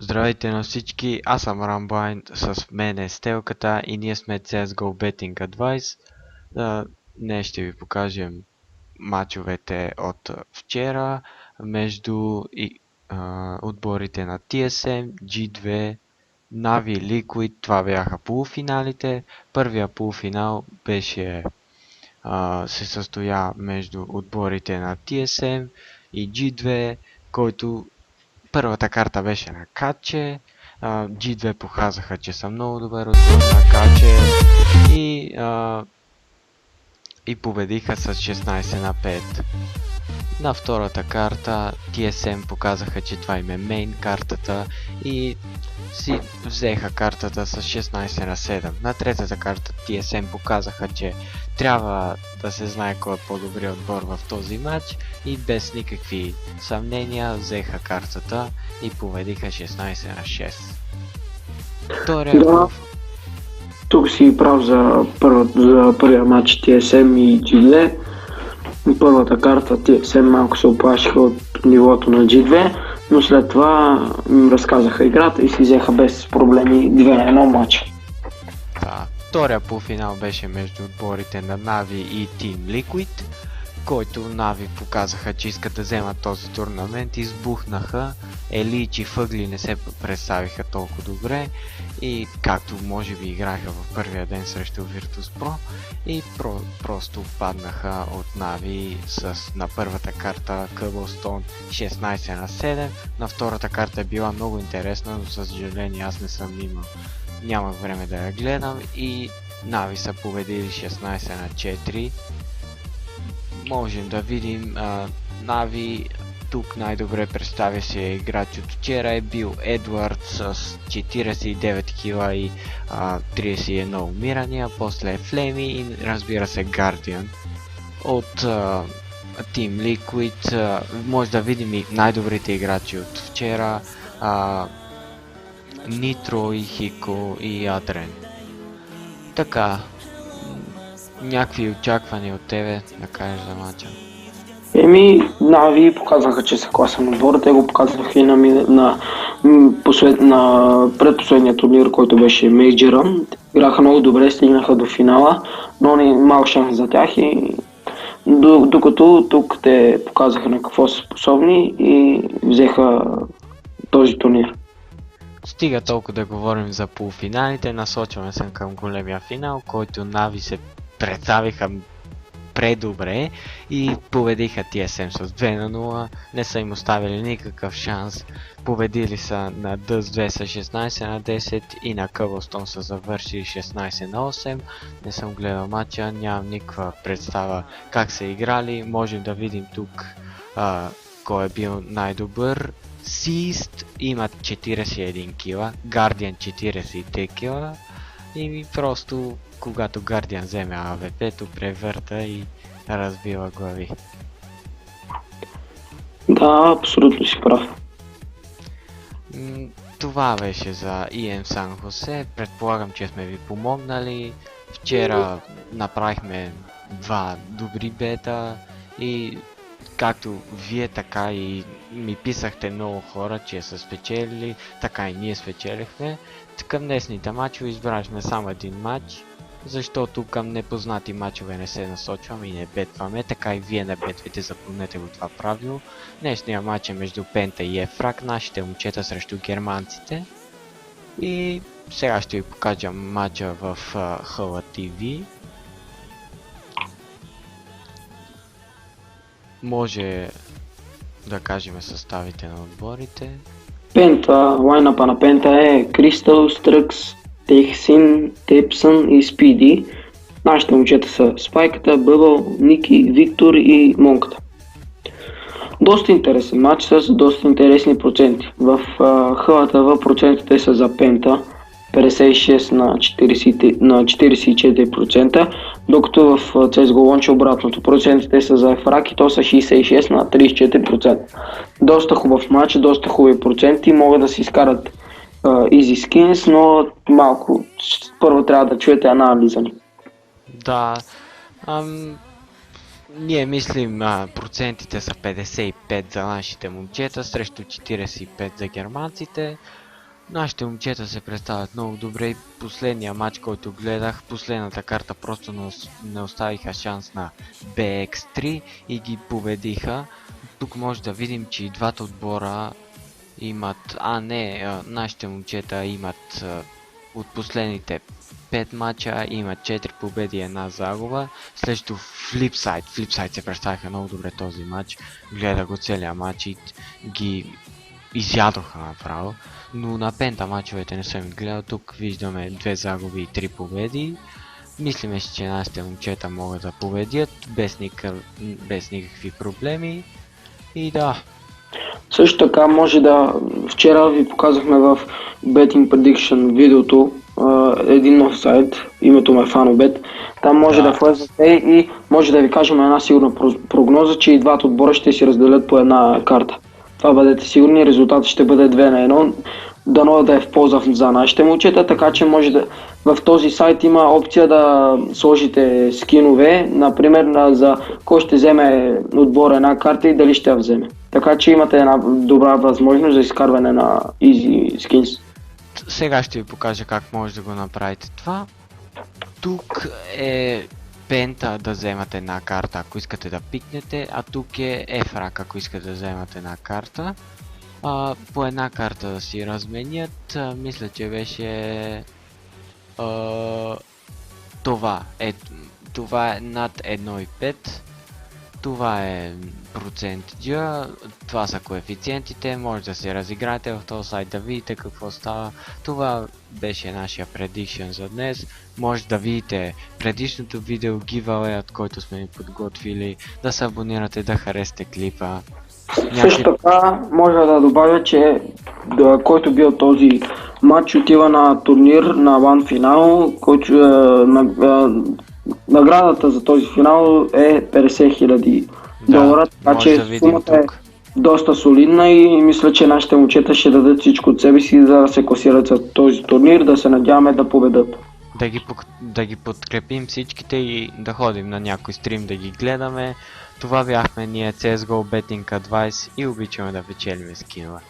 Здравейте на всички, аз съм Рамблайн, с мен е Стелката и ние сме CSGO Betting Advice. Днес ще ви покажем мачовете от вчера между отборите на TSM, G2, Navi, Liquid. Това бяха полуфиналите. Първия полуфинал се състоя между отборите на TSM и G2, който първата карта беше на Каче. G2 показаха, че са много добър отбор на Каче и, и победиха с 16 на 5. На втората карта TSM показаха, че това им е мейн картата и си взеха картата с 16 на 7. На третата карта TSM показаха, че трябва да се знае кой е по-добрият отбор в този матч и без никакви съмнения взеха картата и победиха 16 на 6. Да, тук си прав за първия матч TSM и G2. Първата карта TSM малко се оплашиха от нивото на G2, но след това им разказаха играта и си взеха без проблеми 2 на 1 матча. Да, втория полуфинал беше между отборите на Navi и Team Liquid, който Navi показаха, че искат да вземат този турнамент, избухнаха. Елич и Фъгли не се представиха толкова добре и както може би играха в първия ден срещу Virtus.pro и просто паднаха от Navi на първата карта Cobblestone 16 на 7. На втората карта е била много интересна, но за съжаление аз нямах време да я гледам и Navi са победили 16 на 4. Можем да видим Navi тук най-добре представя се играч от вчера е бил Едвард с 49 кила и 31 умирания, после Флеми и разбира се Guardian от Team Liquid. Може да видим и най-добрите играчи от вчера, Nitro и Hiko и Адрен. Така, някакви очаквания от тебе да кажеш за матча? Нави показаха, че са класен отбор. Те го показаха и на предпоследния турнир, който беше мейджора. Играха много добре, стигнаха до финала, но не мал шанс за тях и докато тук те показаха на какво са способни и взеха този турнир. Стига толкова да говорим за полуфиналите, насочваме се към големия финал, който Нави се представиха предобре и победиха TSM с 2 на 0, не са им оставили никакъв шанс, победили са на DS2 с 16 на 10 и на Cobblestone са завършили 16 на 8. Не съм гледал матча, нямам никаква представа как са играли, можем да видим тук кой е бил най-добър. Seist имат 41 кила, Guardian 43 кила и просто когато Guardian вземе АВП-то превърта и разбива глави. Да, абсолютно си прав. Това беше за EM San Jose. Предполагам, че сме ви помогнали. Вчера направихме 2 добри бета и както вие, така и ми писахте много хора, че са спечелили, така и ние спечелихме. Към днесните мачове избрахме само един матч, защото към непознати мачове не се насочваме и не бетваме, така и вие не бетвайте, запомнете го това правило. Днешният матч е между Пента и Ефрак, нашите момчета срещу германците. И сега ще ви покажа матча в Hula TV. Може да кажем съставите на отборите. Лайнапа на Пента е Crystal, Strux, Техсин, Тепсън и Спиди. Нашите момчета са Спайката, Бъбъл, Ники, Виктор и Монката. Доста интересен матч с доста интересни проценти. В ХЛТВ процентите са за Пента 56 на 44%, докато в CSGO Launch обратното. Процентите са за Ефрак и то са 66 на 34%. Доста хубав матч, доста хубави проценти, могат да си изкарат easy skins, но малко първо трябва да чуете анализа ни. Да, ние мислим процентите са 55 за нашите момчета срещу 45 за германците. Нашите момчета се представят много добре и последния матч, който гледах, последната карта просто не оставиха шанс на BX3 и ги победиха. Тук може да видим, че и двата отбора имат, нашите момчета имат от последните 5 мача, имат 4 победи и 1 загуба. Срещу Flipside. Flipside се представиха много добре този матч. Гледа го целия матч и ги изядоха направо. Но на пента мачовете не съм гледал. Тук виждаме 2 загуби и 3 победи. Мислиме си, че нашите момчета могат да победят без никакви проблеми. И да. Също така може да... Вчера ви показахме в Betting Prediction видеото един нов сайт, името му е FanoBet. Там може да влезете и може да ви кажем една сигурна прогноза, че и двата отбора ще си разделят по една карта. Това бъдете сигурни, резултатът ще бъде 2-1. Дано да е в полза за нашите момчета, така че може да... В този сайт има опция да сложите скинове, например за кой ще вземе отбор една карта и дали ще я вземе. Така че имате една добра възможност за изкарване на Easy Skins. Сега ще ви покажа как може да го направите това. Тук е пента да вземате една карта, ако искате да пикнете, а тук е ефрак, ако искате да вземате една карта. По една карта да си разменят, мисля, че беше това е над 1,5. Това е процентджа, това са коефициентите, може да се разиграете в този сайт да видите какво става. Това беше нашия prediction за днес. Може да видите предишното видео giveaway, който сме ви подготвили, да се абонирате, да харесате клипа. Също така може да добавя, че който бил този матч отива на турнир на One финал, който наградата за този финал е 50 000 долара, така че сумата е доста солидна и мисля, че нашите момчета ще дадат всичко от себе си, за да се класират за този турнир, да се надяваме да победат. Да ги подкрепим всичките и да ходим на някой стрим да ги гледаме. Това бяхме ние CSGO Betting Advice и обичаме да печелим скинове.